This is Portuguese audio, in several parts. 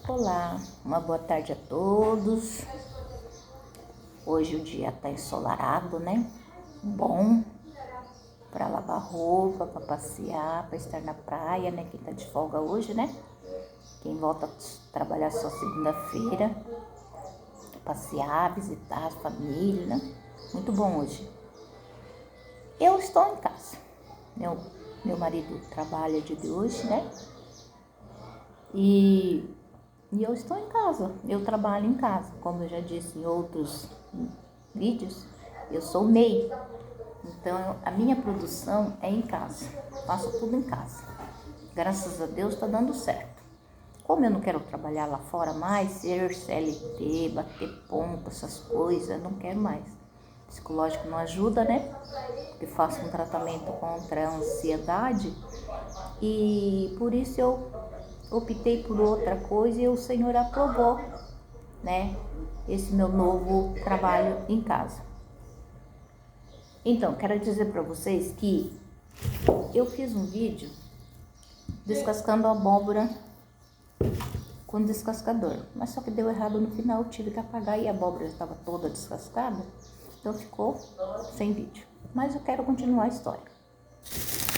Olá, uma boa tarde a todos. Hoje o dia tá ensolarado, né? Bom para lavar roupa, para passear, para estar na praia, né? Quem tá de folga hoje, né? Quem volta a trabalhar só segunda-feira, passear, visitar a família, né? Muito bom hoje. Eu estou em casa. Meu marido trabalha dia de hoje, né? E eu estou em casa, eu trabalho em casa. Como eu já disse em outros vídeos, eu sou MEI. Então, a minha produção é em casa. Faço tudo em casa. Graças a Deus está dando certo. Como eu não quero trabalhar lá fora mais, ser CLT, bater ponto, essas coisas, não quero mais. Psicológico não ajuda, né? Porque faço um tratamento contra a ansiedade e por isso eu optei por outra coisa e o Senhor aprovou, né? Esse meu novo trabalho em casa. Então, quero dizer para vocês que eu fiz um vídeo descascando a abóbora com descascador, mas só que deu errado no final, tive que apagar e a abóbora estava toda descascada, então ficou sem vídeo. Mas eu quero continuar a história.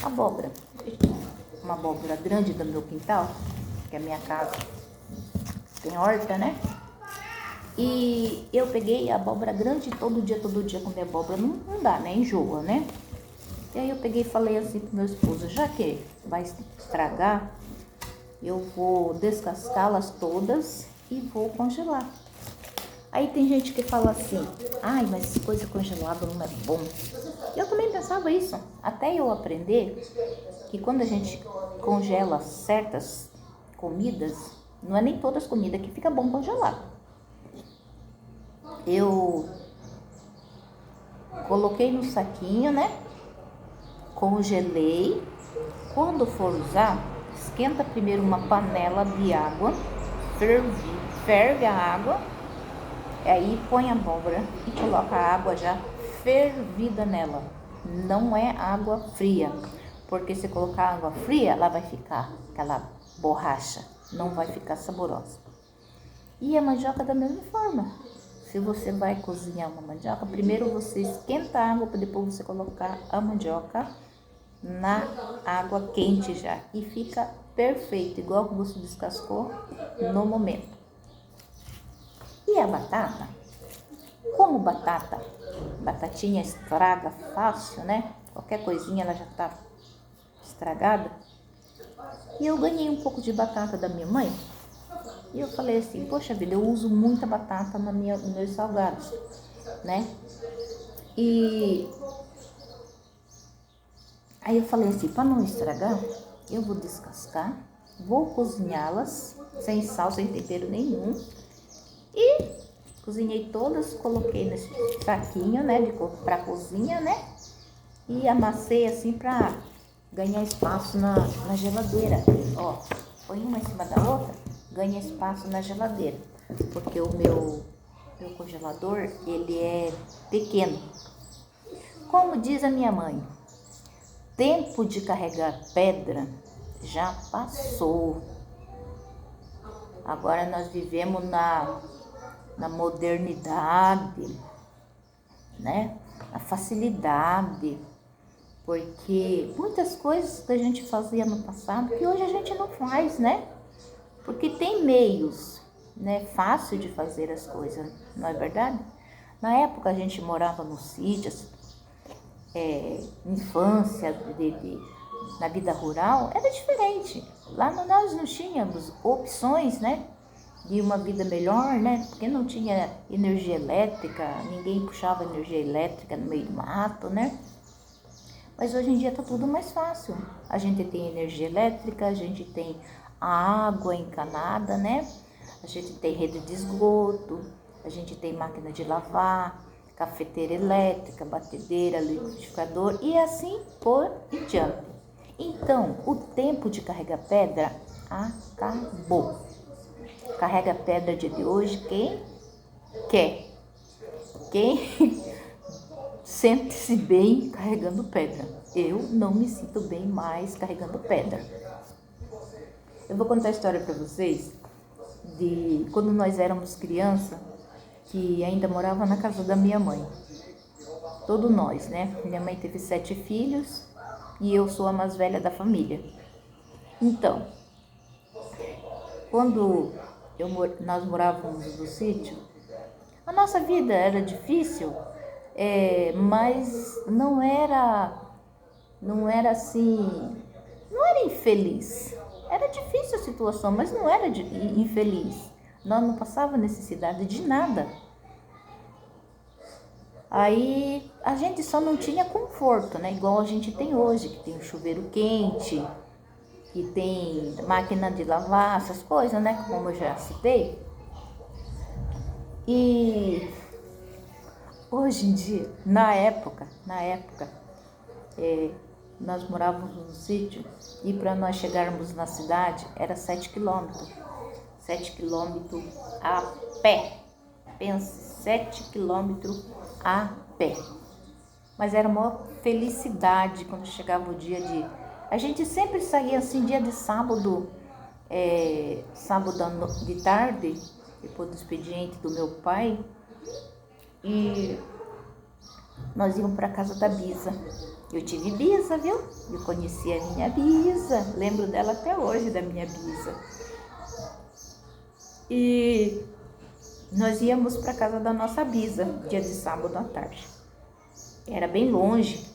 Abóbora, uma abóbora grande do meu quintal, que a minha casa tem horta, né? E eu peguei a abóbora grande todo dia comer abóbora, não dá, né? Enjoa, né? E aí eu peguei e falei assim pro meu esposo, já que vai estragar, eu vou descascá-las todas e vou congelar. Aí tem gente que fala assim, ai, mas coisa congelada não é bom. Eu também pensava isso, até eu aprender que quando a gente congela certas comidas, não é nem todas as comidas que fica bom congelar. Eu coloquei no saquinho, né? Congelei. Quando for usar, esquenta primeiro uma panela de água, ferve a água, aí põe a abóbora e coloca a água já fervida nela. Não é água fria, porque se colocar água fria, ela vai ficar aquela borracha, não vai ficar saborosa. E a mandioca da mesma forma. Se você vai cozinhar uma mandioca, primeiro você esquenta a água para depois você colocar a mandioca na água quente já. E fica perfeito, igual que você descascou no momento. E a batata? Como batatinha estraga fácil, né? Qualquer coisinha ela já tá estragada. E eu ganhei um pouco de batata da minha mãe. E eu falei assim, poxa vida, eu uso muita batata nos meus salgados, né? E aí eu falei assim, para não estragar, eu vou descascar, vou cozinhá-las sem sal, sem tempero nenhum. E cozinhei todas, coloquei nesse saquinho, né, pra cozinha, né? E amassei assim pra ganhar espaço na geladeira. Ó, põe uma em cima da outra, ganha espaço na geladeira. Porque o meu congelador, ele é pequeno. Como diz a minha mãe, tempo de carregar pedra já passou. Agora nós vivemos na modernidade, né? Na facilidade. Porque muitas coisas que a gente fazia no passado, que hoje a gente não faz, né? Porque tem meios, né? Fácil de fazer as coisas, não é verdade? Na época a gente morava nos sítios, infância, na vida rural, era diferente. Lá nós não tínhamos opções, né? De uma vida melhor, né? Porque não tinha energia elétrica, ninguém puxava energia elétrica no meio do mato, né? Mas hoje em dia tá tudo mais fácil. A gente tem energia elétrica, a gente tem a água encanada, né? A gente tem rede de esgoto, a gente tem máquina de lavar, cafeteira elétrica, batedeira, liquidificador e assim por diante. Então, o tempo de carregar pedra acabou. Carrega pedra de hoje quem quer. Quem sente-se bem carregando pedra. Eu não me sinto bem mais carregando pedra. Eu vou contar a história para vocês de quando nós éramos criança, que ainda morava na casa da minha mãe. Todos nós, né? Minha mãe teve 7 filhos e eu sou a mais velha da família. Então, quando nós morávamos no sítio, a nossa vida era difícil, mas não era assim, não era infeliz. Era difícil a situação, mas não era infeliz. Nós não passávamos necessidade de nada. Aí a gente só não tinha conforto, né? Igual a gente tem hoje, que tem o chuveiro quente, que tem máquina de lavar, essas coisas, né? Como eu já citei. E hoje em dia, na época, nós morávamos no sítio e para nós chegarmos na cidade era 7 quilômetros. 7 quilômetros a pé. Pense, 7 quilômetros a pé. Mas era uma felicidade quando chegava o dia de... A gente sempre saía assim, dia de sábado, sábado de tarde, depois do expediente do meu pai, e nós íamos para a casa da Bisa. Eu tive Bisa, viu? Eu conheci a minha Bisa, lembro dela até hoje, da minha Bisa. E nós íamos para a casa da nossa Bisa, dia de sábado à tarde. Era bem longe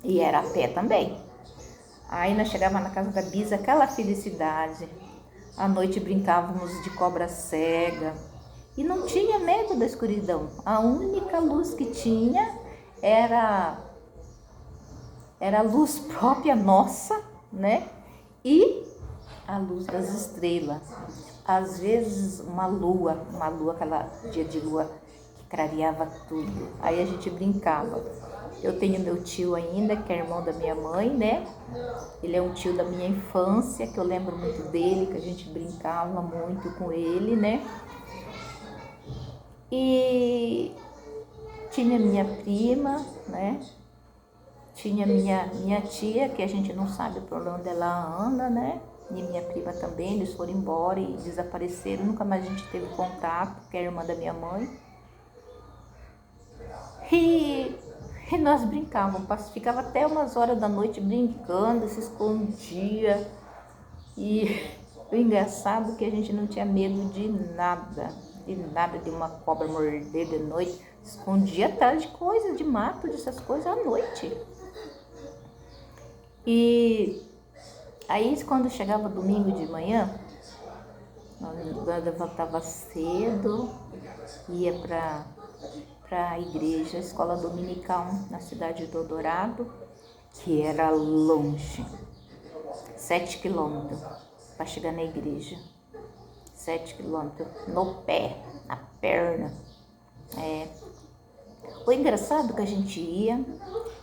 e era a pé também. Aí nós chegávamos na casa da Bisa, aquela felicidade. À noite brincávamos de cobra cega e não tinha medo da escuridão. A única luz que tinha era a luz própria nossa, né? E a luz das estrelas. Às vezes uma lua, aquela dia de lua que clareava tudo. Aí a gente brincava. Eu tenho meu tio ainda, que é irmão da minha mãe, né? Ele é um tio da minha infância, que eu lembro muito dele, que a gente brincava muito com ele, né? E tinha minha prima, né? Tinha minha tia, que a gente não sabe por onde ela anda, né? E minha prima também, eles foram embora e desapareceram. Nunca mais a gente teve contato, que é a irmã da minha mãe. E nós brincávamos, ficava até umas horas da noite brincando, se escondia. E o engraçado é que a gente não tinha medo de nada, de uma cobra morder de noite. Se escondia atrás de coisas, de mato, dessas coisas à noite. E aí quando chegava domingo de manhã, nós levantava cedo, ia para a igreja, a escola dominical na cidade do Eldorado, que era longe, 7 quilômetros para chegar na igreja, 7 quilômetros no pé, na perna. O engraçado que a gente ia,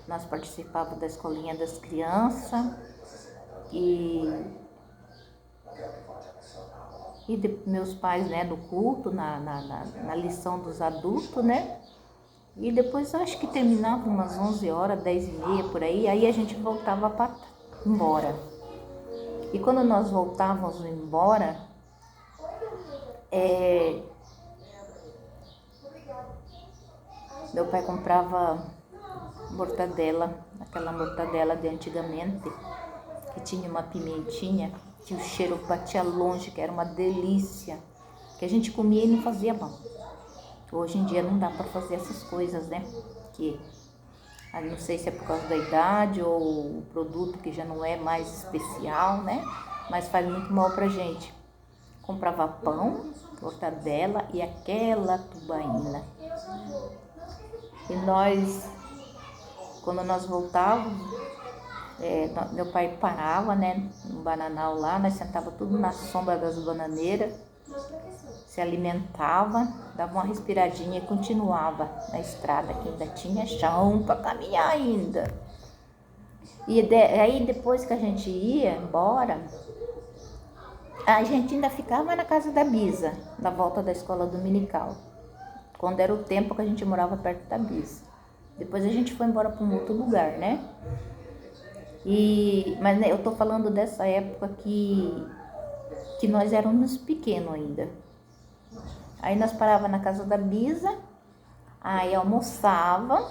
nós participávamos da escolinha das crianças e de meus pais, né, no culto, na lição dos adultos, né? E depois acho que terminava umas 11 horas, 10h30 por aí a gente voltava para embora. E quando nós voltávamos embora, meu pai comprava mortadela, aquela mortadela de antigamente, que tinha uma pimentinha, que o cheiro batia longe, que era uma delícia, que a gente comia e não fazia mal. Hoje em dia não dá para fazer essas coisas, né? Que não sei se é por causa da idade ou o produto que já não é mais especial, né? Mas faz muito mal pra gente. Comprava pão, mortadela e aquela tubaína. E nós, quando nós voltávamos, meu pai parava, né, no bananal lá, nós sentava tudo na sombra das bananeiras, se alimentava, dava uma respiradinha e continuava na estrada, que ainda tinha chão para caminhar ainda. E aí depois que a gente ia embora, a gente ainda ficava na casa da Bisa, na volta da escola dominical, quando era o tempo que a gente morava perto da Bisa. Depois a gente foi embora para um outro lugar, né? Mas né, eu tô falando dessa época que que nós éramos pequenos ainda. Aí nós parava na casa da Bisa, aí almoçava,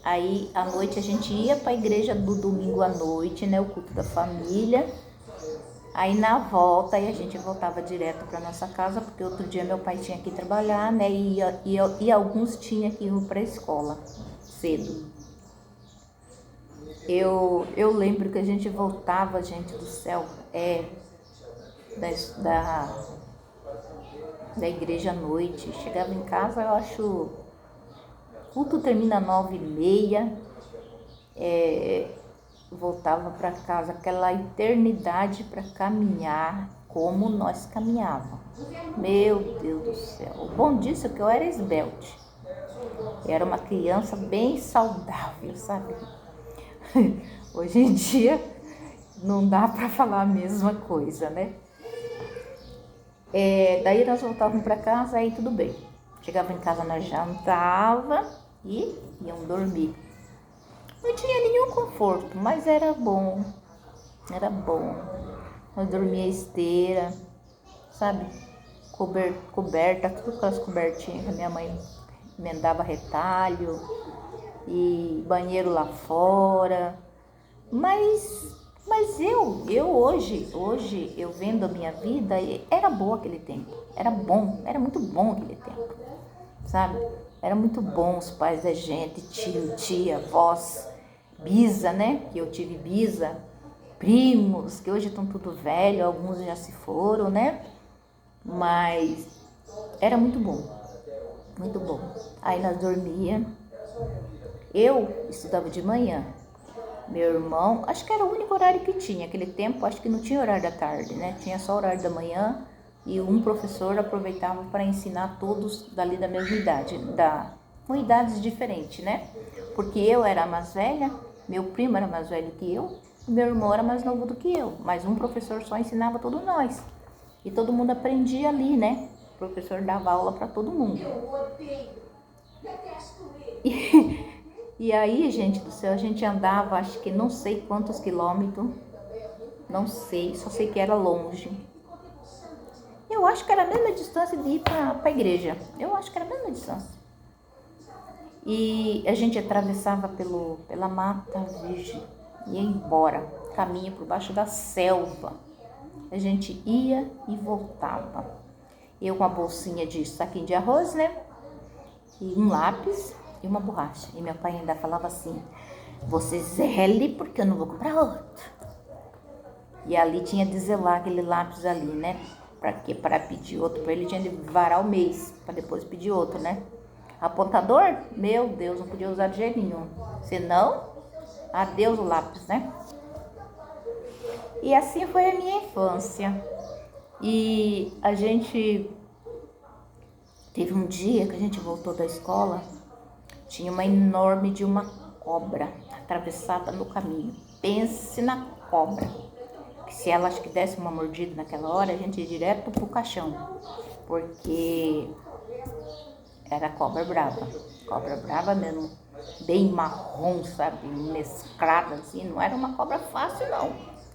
aí à noite a gente ia para a igreja do domingo à noite, né, o culto da família. Aí na volta, aí a gente voltava direto para nossa casa, porque outro dia meu pai tinha que trabalhar, né, e alguns tinham que ir para a escola cedo. Eu lembro que a gente voltava, gente do céu, da igreja à noite. Chegava em casa, eu acho, o culto termina 9h30, voltava para casa, aquela eternidade para caminhar, como nós caminhávamos. Meu Deus do céu, o bom disso é que eu era esbelte, era uma criança bem saudável, sabe? Hoje em dia não dá para falar a mesma coisa, né? Daí nós voltávamos para casa, aí tudo bem. Chegava em casa, nós jantava e íamos dormir. Não tinha nenhum conforto, mas era bom. Era bom. Nós dormia esteira, sabe? Coberta, tudo aquelas cobertinhas que a minha mãe emendava retalho, e banheiro lá fora. Mas eu hoje eu vendo a minha vida, era bom aquele tempo. Era bom, era muito bom aquele tempo, sabe? Era muito bom os pais da gente, tio, tia, avós, bisa, né? Que eu tive bisa, primos, que hoje estão tudo velho, alguns já se foram, né? Mas era muito bom, muito bom. Aí nós dormia. Eu estudava de manhã. Meu irmão, acho que era o único horário que tinha. Aquele tempo, acho que não tinha horário da tarde, né? Tinha só horário da manhã. E um professor aproveitava para ensinar todos dali da mesma idade, com idades diferentes, né? Porque eu era a mais velha, meu primo era mais velho que eu, e meu irmão era mais novo do que eu. Mas um professor só ensinava todos nós. E todo mundo aprendia ali, né? O professor dava aula para todo mundo. E aí, gente do céu, a gente andava, acho que não sei quantos quilômetros, não sei, só sei que era longe. Eu acho que era a mesma distância de ir para a igreja. Eu acho que era a mesma distância. E a gente atravessava pela mata virgem, ia embora, caminho por baixo da selva. A gente ia e voltava. Eu com a bolsinha de saquinho de arroz, né? E um lápis e uma borracha. E meu pai ainda falava assim: você zele porque eu não vou comprar outro. E ali tinha de zelar aquele lápis ali, né? Para pedir outro para ele tinha de varar o mês, para depois pedir outro, né? Apontador, meu Deus, não podia usar de jeito nenhum. Senão, adeus o lápis, né? E assim foi a minha infância. E a gente teve um dia que a gente voltou da escola, tinha uma enorme de uma cobra atravessada no caminho. Pense na cobra. Que se ela acho que desse uma mordida naquela hora, a gente ia direto pro caixão. Porque era cobra brava mesmo, bem marrom, sabe, mesclada assim, não era uma cobra fácil não.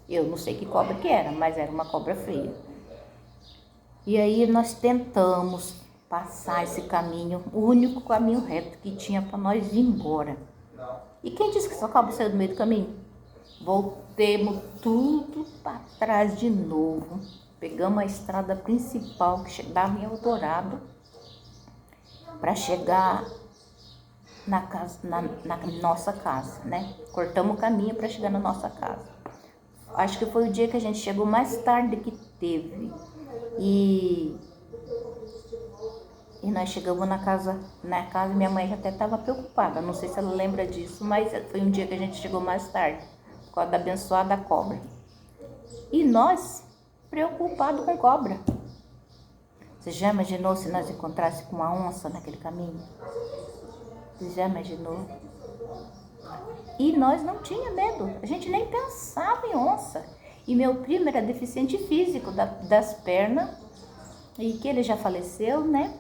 Eu não sei que cobra que era, mas era uma cobra feia. E aí nós tentamos passar esse caminho, o único caminho reto que tinha para nós ir embora. E quem disse que essa cobra saiu do meio do caminho? Voltemos tudo para trás de novo. Pegamos a estrada principal que dava em Eldorado para chegar na nossa casa, né? Cortamos o caminho para chegar na nossa casa. Acho que foi o dia que a gente chegou mais tarde que teve. E nós chegamos na casa, minha mãe até estava preocupada, não sei se ela lembra disso, mas foi um dia que a gente chegou mais tarde, por causa da abençoada cobra. E nós, preocupados com cobra. Você já imaginou se nós encontrássemos com uma onça naquele caminho? Você já imaginou? E nós não tínhamos medo, a gente nem pensava em onça. E meu primo era deficiente físico das pernas, e que ele já faleceu, né?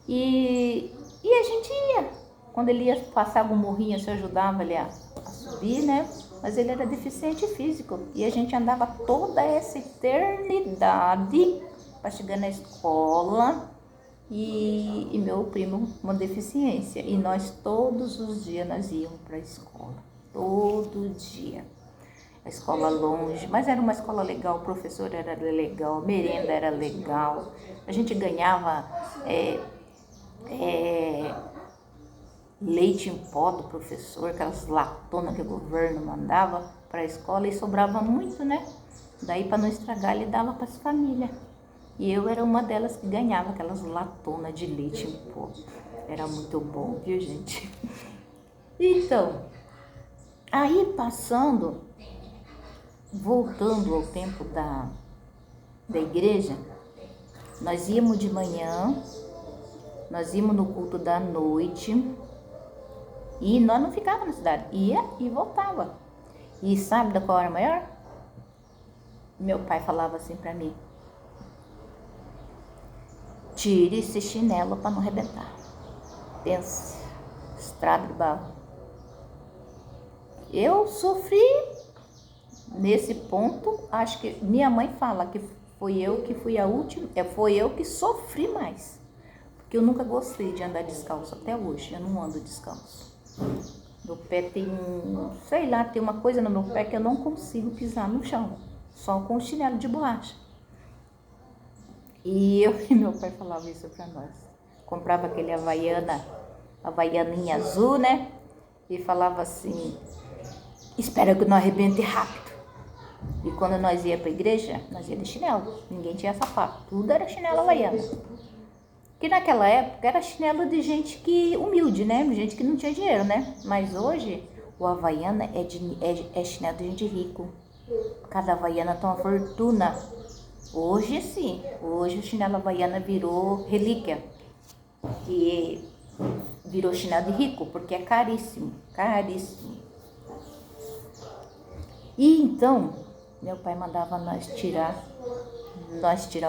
E a gente ia. Quando ele ia passar algum morrinho, eu ajudava ele a subir, né? mas ele era deficiente físico. E a gente andava toda essa eternidade para chegar na escola. E meu primo uma deficiência. E nós todos os dias nós íamos para a escola. Todo dia. A escola longe, mas era uma escola legal, o professor era legal, a merenda era legal. A gente ganhava leite em pó do professor, aquelas latonas que o governo mandava para a escola e sobrava muito, né? Daí para não estragar ele dava para as famílias. E eu era uma delas que ganhava aquelas latonas de leite em pó. Era muito bom, viu, gente? Então, aí voltando ao tempo da igreja, nós íamos de manhã, nós íamos no culto da noite e nós não ficávamos na cidade, ia e voltava. E sabe da qual era maior? Meu pai falava assim para mim: tire esse chinelo para não arrebentar. Pense, estrada de barro. Eu sofri nesse ponto, acho que minha mãe fala que foi eu que fui a última, foi eu que sofri mais. Porque eu nunca gostei de andar descalço, até hoje eu não ando descalço. Meu pé tem sei lá, tem uma coisa no meu pé que eu não consigo pisar no chão, só com o chinelo de borracha. E meu pai falava isso pra nós. Comprava aquele havaianinha azul, né? E falava assim: espera que não arrebente rápido. E quando nós ia pra igreja, nós ia de chinelo. Ninguém tinha sapato, tudo era chinelo havaiana. Que naquela época era chinelo de gente que humilde, né? Gente que não tinha dinheiro, né? Mas hoje o havaiana é chinelo de gente rico. Cada havaiana tem uma fortuna. Hoje sim, hoje o chinelo havaiana virou relíquia. E virou chinelo de rico, porque é caríssimo, caríssimo. E então, meu pai mandava nós tirar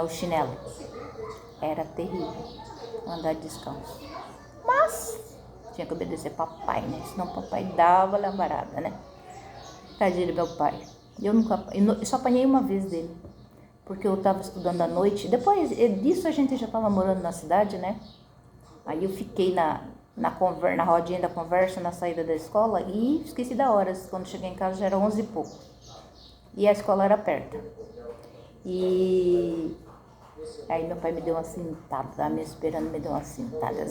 o chinelo. Era terrível andar descalço. Mas tinha que obedecer papai, né? Senão papai dava lambarada, né? Tadinho do meu pai. Eu só apanhei uma vez dele, porque eu estava estudando à noite. Depois disso a gente já estava morando na cidade, né? Aí eu fiquei na rodinha da conversa na saída da escola e esqueci da hora. Quando cheguei em casa já era 11 e pouco. E a escola era perto. E aí meu pai me deu uma cintada, estava me esperando, me deu uma cintada.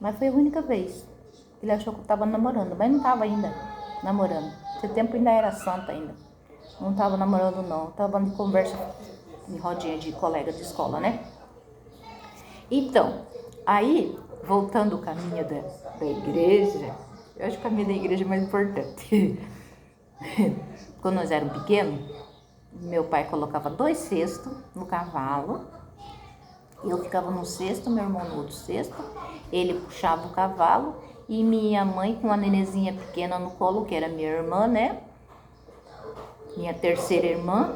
Mas foi a única vez. Ele achou que eu estava namorando, mas não estava ainda namorando. Esse tempo ainda era santa ainda. Não estava namorando não, estava de conversa em rodinha de colega de escola, né? Então, aí, voltando o caminho da igreja, eu acho que o caminho da igreja é mais importante. Quando nós éramos pequenos, meu pai colocava 2 cestos no cavalo, eu ficava num cesto, meu irmão no outro cesto, ele puxava o cavalo e minha mãe com uma nenezinha pequena no colo, que era minha irmã, né? Minha terceira irmã.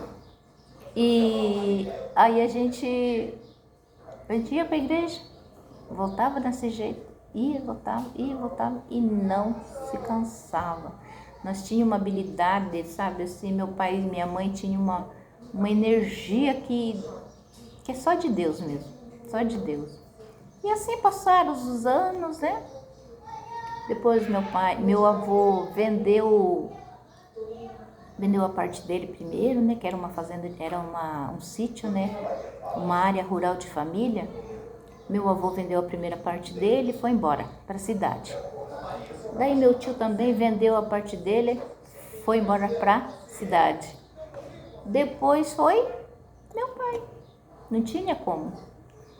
E aí a gente ia para a igreja, voltava desse jeito, ia, voltava e não se cansava. Nós tínhamos uma habilidade, sabe, assim, meu pai e minha mãe tinham uma energia que é só de Deus mesmo, só de Deus. E assim passaram os anos, né? Depois meu avô vendeu a parte dele primeiro, né? Que era uma fazenda, era um sítio, né? Uma área rural de família. Meu avô vendeu a primeira parte dele e foi embora para a cidade. Daí meu tio também vendeu a parte dele, foi embora para a cidade. Depois foi meu pai, não tinha como.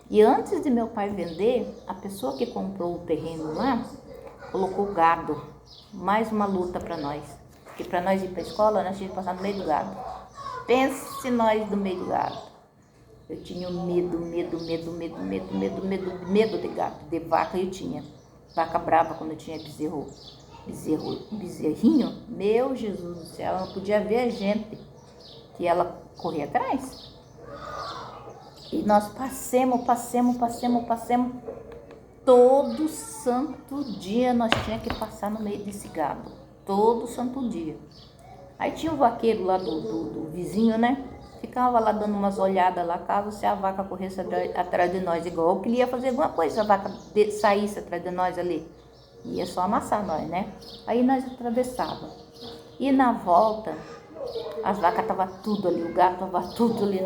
E antes de meu pai vender, a pessoa que comprou o terreno lá, colocou gado. Mais uma luta para nós. Porque para nós ir para a escola, nós tínhamos que passar no meio do gado. Pense nós do meio do gado. Eu tinha medo de gado. De vaca eu tinha. Vaca brava quando eu tinha bezerrinho. Meu Jesus do céu, ela não podia ver a gente. Que ela corria atrás. E nós passemos. Todo santo dia nós tínhamos que passar no meio desse gado. todo santo dia. Aí tinha o vaqueiro lá do vizinho, né? Ficava lá dando umas olhadas lá, caso se a vaca corresse atrás de nós, igual que ele ia fazer alguma coisa, se a vaca saísse atrás de nós ali. Ia só amassar nós, né? Aí nós atravessava. E na volta, as vacas estavam tudo ali, o gato estava tudo ali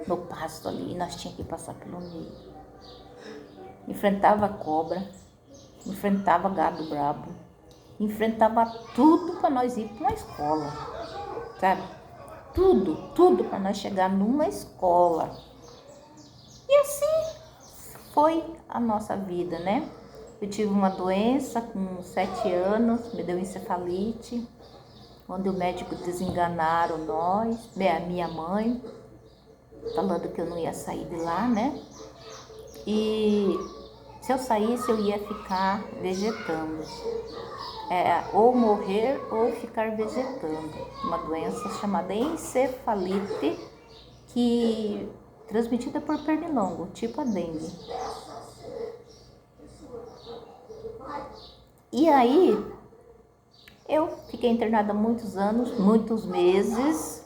no pasto ali, e nós tínhamos que passar pelo meio. Enfrentava cobra, enfrentava gado brabo, enfrentava tudo para nós ir para uma escola, sabe? Tudo para nós chegar numa escola. E assim foi a nossa vida, né? Eu tive uma doença com 7 anos, me deu encefalite, onde o médico desenganaram nós, a minha mãe, falando que eu não ia sair de lá, né? E se eu saísse, eu ia ficar vegetando. Ou morrer ou ficar vegetando. Uma doença chamada encefalite, que transmitida por pernilongo, tipo a dengue. E aí, eu fiquei internada muitos anos, muitos meses.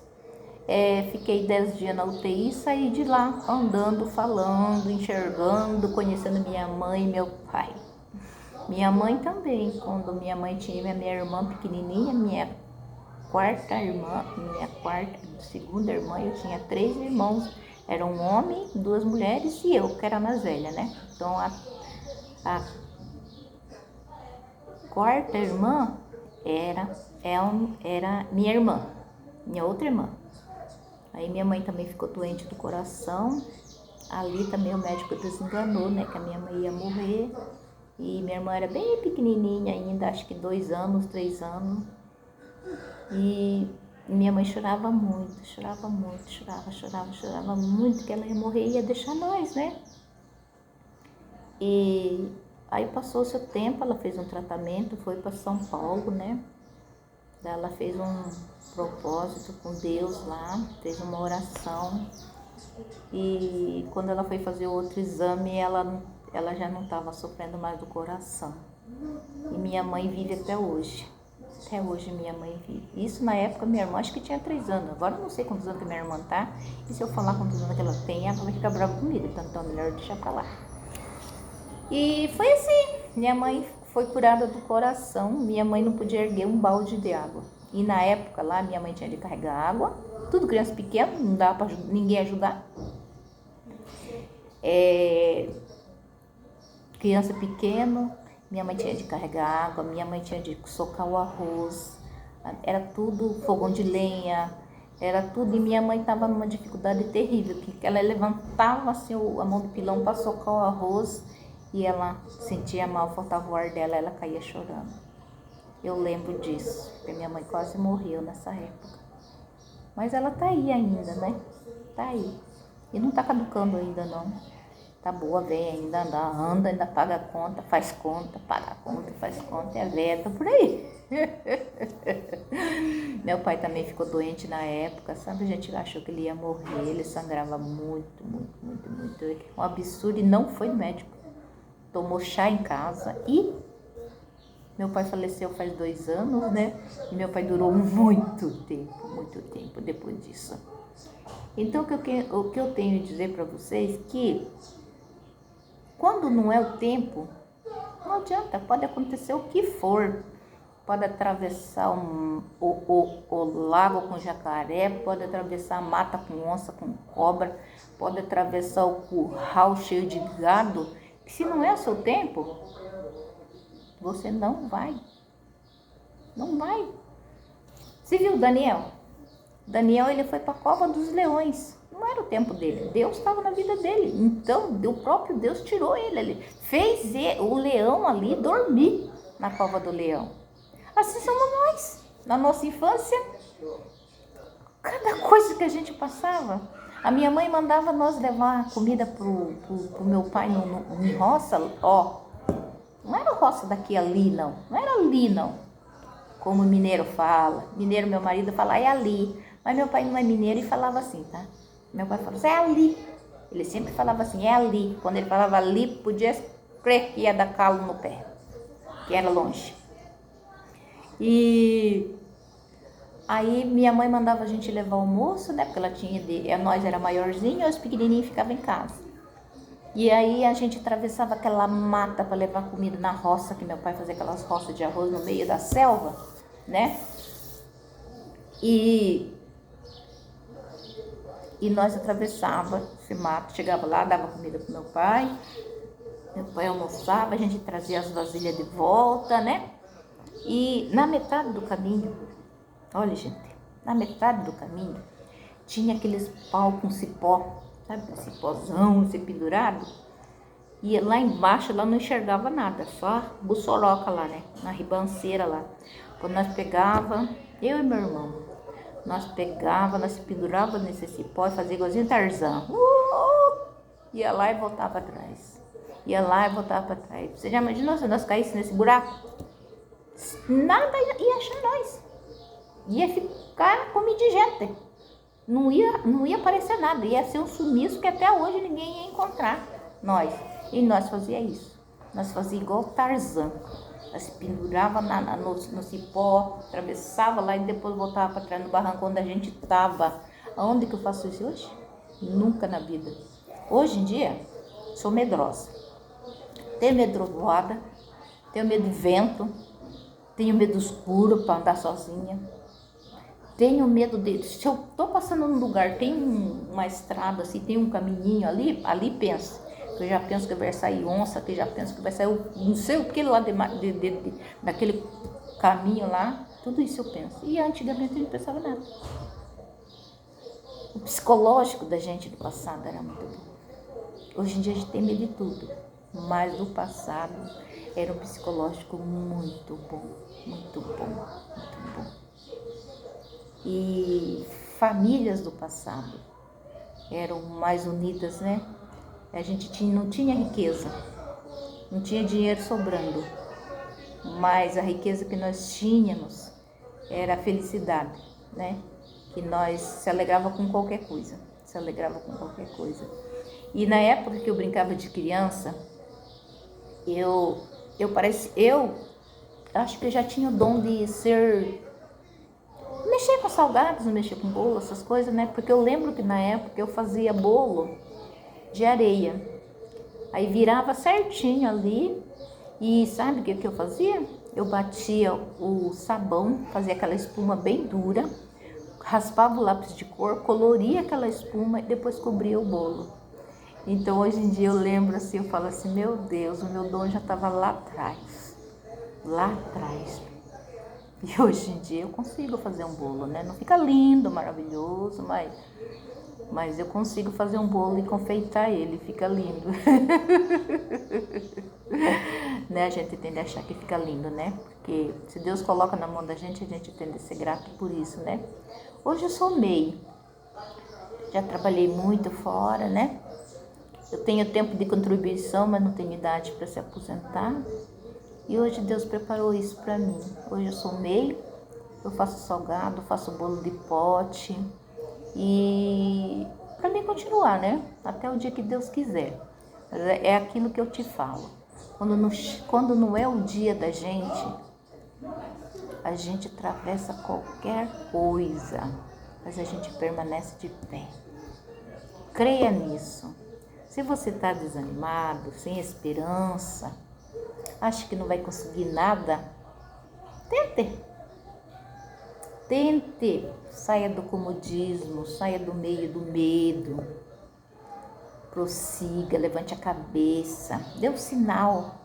Fiquei 10 dias na UTI e saí de lá andando, falando, enxergando, conhecendo minha mãe e meu pai. Minha mãe também, quando minha mãe tinha minha irmã pequenininha, minha segunda irmã, eu tinha 3 irmãos, era um homem, 2 mulheres e eu, que era mais velha, né? Então a quarta irmã era minha irmã, minha outra irmã. Aí minha mãe também ficou doente do coração, ali também o médico desenganou, né, que a minha mãe ia morrer. E minha irmã era bem pequenininha ainda, acho que 2 anos, 3 anos. E minha mãe chorava muito, chorava muito que ela ia morrer e ia deixar nós, né? E aí passou-se o tempo, ela fez um tratamento, foi para São Paulo, né? Ela fez um propósito com Deus lá, fez uma oração. E quando ela foi fazer outro exame, ela já não estava sofrendo mais do coração. E minha mãe vive até hoje. Até hoje minha mãe vive. Isso na época minha irmã acho que tinha 3 anos. Agora eu não sei quantos anos que minha irmã tá. E se eu falar quantos anos que ela tem, ela vai ficar brava comigo. Então é melhor deixar pra lá. E foi assim. Minha mãe foi curada do coração. Minha mãe não podia erguer um balde de água. E na época lá minha mãe tinha de carregar água. Tudo criança pequena, não dava pra ninguém ajudar. Criança pequena, minha mãe tinha de carregar água, minha mãe tinha de socar o arroz, era tudo fogão de lenha, era tudo, e minha mãe estava numa dificuldade terrível, que ela levantava assim a mão do pilão para socar o arroz e ela sentia mal, faltava o ar dela, ela caía chorando. Eu lembro disso, porque minha mãe quase morreu nessa época. Mas ela tá aí ainda, né? Tá aí. E não tá caducando ainda não. Tá boa, vem ainda, anda, ainda paga a conta, faz conta, paga a conta, faz conta, é velha, tá por aí. Meu pai também ficou doente na época, sabe? A gente achou que ele ia morrer, ele sangrava muito. Um absurdo, e não foi médico. Tomou chá em casa e meu pai faleceu faz 2 anos, né? E meu pai durou muito tempo depois disso. Então, o que eu tenho a dizer para vocês é que quando não é o tempo, não adianta, pode acontecer o que for. Pode atravessar o lago com jacaré, pode atravessar a mata com onça, com cobra, pode atravessar o curral cheio de gado. Que se não é o seu tempo, você não vai. Não vai. Você viu Daniel? Daniel, ele foi para a cova dos leões. Não era o tempo dele. Deus estava na vida dele. Então, o próprio Deus tirou ele. Fez o leão ali dormir na cova do leão. Assim somos nós. Na nossa infância, cada coisa que a gente passava. A minha mãe mandava nós levar comida pro meu pai em roça. Ó, não era roça daqui ali, não. Não era ali, não. Como o mineiro fala. Mineiro, meu marido, fala, é ali. Mas meu pai não é mineiro e falava assim, tá? Meu pai falou, é ali. Ele sempre falava assim, é ali. Quando ele falava ali, podia crer que ia dar calo no pé, que era longe. E aí minha mãe mandava a gente levar almoço, né? Porque ela tinha nós era maiorzinho e os pequenininhos ficavam em casa. E aí a gente atravessava aquela mata para levar comida na roça, que meu pai fazia aquelas roças de arroz no meio da selva, né? E nós atravessava esse mato, chegava lá, dava comida pro meu pai almoçava, a gente trazia as vasilhas de volta, né? E na metade do caminho, olha gente, na metade do caminho, tinha aqueles pau com cipó, sabe? Cipózão, esse pendurado. E lá embaixo, lá não enxergava nada, só buçoroca lá, né? Na ribanceira lá. Quando nós pegava, eu e meu irmão, nós se pendurava nesse cipó e fazia igualzinho Tarzan. Ia lá e voltava atrás. Ia lá e voltava para trás. Você já imaginou se nós caíssemos nesse buraco? Nada ia achar nós. Ia ficar como indigente. Não ia aparecer nada. Ia ser um sumiço que até hoje ninguém ia encontrar nós. E nós fazia isso. Nós fazia igual Tarzan. Nós se pendurava no cipó, atravessava lá e depois voltava para trás no barranco onde a gente estava. Aonde que eu faço isso hoje? Nunca na vida. Hoje em dia, sou medrosa. Tenho medo de trovoada, tenho medo de vento, tenho medo do escuro para andar sozinha. Tenho medo de... Se eu estou passando num lugar, tem uma estrada assim, tem um caminhinho ali penso. Que eu já penso que vai sair onça, que eu já penso que vai sair não sei o que lá daquele caminho lá. Tudo isso eu penso. E antigamente eu não pensava nada. O psicológico da gente do passado era muito bom. Hoje em dia a gente tem medo de tudo. Mas do passado era um psicológico muito bom, muito bom, muito bom. E famílias do passado eram mais unidas, né? A gente não tinha riqueza, não tinha dinheiro sobrando, mas a riqueza que nós tínhamos era a felicidade, né? Que nós se alegrava com qualquer coisa, E na época que eu brincava de criança, eu acho que eu já tinha o dom de mexer com salgados, mexer com bolo, essas coisas, né? Porque eu lembro que na época eu fazia bolo de areia. Aí virava certinho ali e sabe o que eu fazia? Eu batia o sabão, fazia aquela espuma bem dura, raspava o lápis de cor, coloria aquela espuma e depois cobria o bolo. Então hoje em dia eu lembro assim, eu falo assim, meu Deus, o meu dom já estava lá atrás. E hoje em dia eu consigo fazer um bolo, né? Não fica lindo, maravilhoso, mas eu consigo fazer um bolo e confeitar ele, fica lindo. Né? A gente tende a achar que fica lindo, né? Porque se Deus coloca na mão da gente, a gente tende a ser grato por isso, né? Hoje eu sou MEI. Já trabalhei muito fora, né? Eu tenho tempo de contribuição, mas não tenho idade para se aposentar. E hoje Deus preparou isso para mim. Hoje eu sou MEI, eu faço salgado, faço bolo de pote. E para mim continuar, né? Até o dia que Deus quiser. É aquilo que eu te falo. Quando não é o dia da gente, a gente atravessa qualquer coisa, mas a gente permanece de pé. Creia nisso. Se você está desanimado, sem esperança, acha que não vai conseguir nada, tente, saia do comodismo, saia do meio do medo, prossiga, levante a cabeça, dê um sinal,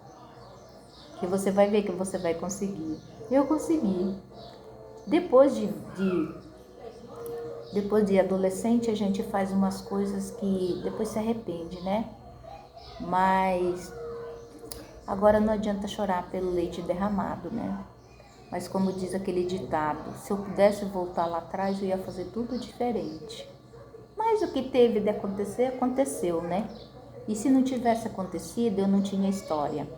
que você vai ver que você vai conseguir. Eu consegui. Depois de adolescente, a gente faz umas coisas que depois se arrepende, né? Mas agora não adianta chorar pelo leite derramado, né? Mas como diz aquele ditado, se eu pudesse voltar lá atrás, eu ia fazer tudo diferente. Mas o que teve de acontecer, aconteceu, né? E se não tivesse acontecido, eu não tinha história.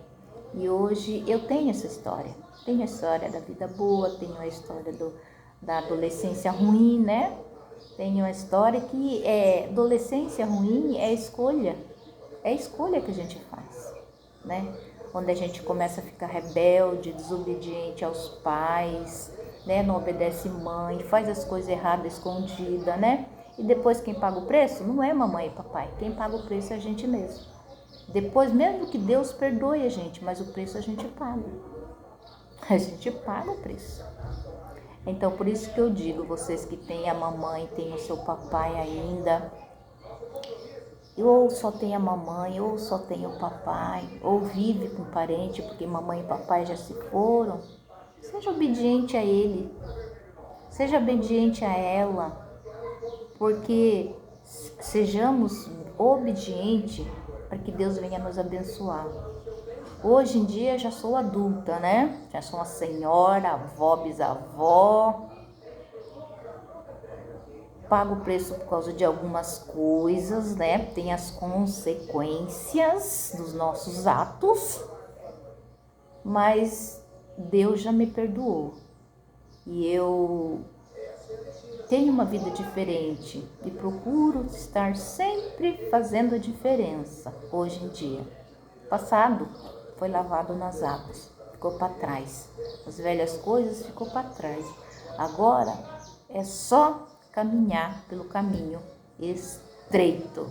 E hoje eu tenho essa história. Tenho a história da vida boa, tenho a história da adolescência ruim, né? Tenho a história que adolescência ruim é escolha. É a escolha que a gente faz, né? onde a gente começa a ficar rebelde, desobediente aos pais, né? Não obedece mãe, faz as coisas erradas escondida, né? E depois quem paga o preço não é mamãe e papai, quem paga o preço é a gente mesmo. Depois, mesmo que Deus perdoe a gente, mas o preço a gente paga. A gente paga o preço. Então, por isso que eu digo, vocês que têm a mamãe, têm o seu papai ainda, ou só tem a mamãe, ou só tem o papai, ou vive com parente, porque mamãe e papai já se foram, seja obediente a ele, seja obediente a ela, porque sejamos obedientes para que Deus venha nos abençoar. Hoje em dia já sou adulta, né? Já sou uma senhora, avó, bisavó. Pago o preço por causa de algumas coisas, né? Tem as consequências dos nossos atos, mas Deus já me perdoou. E eu tenho uma vida diferente e procuro estar sempre fazendo a diferença hoje em dia. Passado foi lavado nas águas, ficou para trás. As velhas coisas ficou para trás. Agora é só caminhar pelo caminho estreito.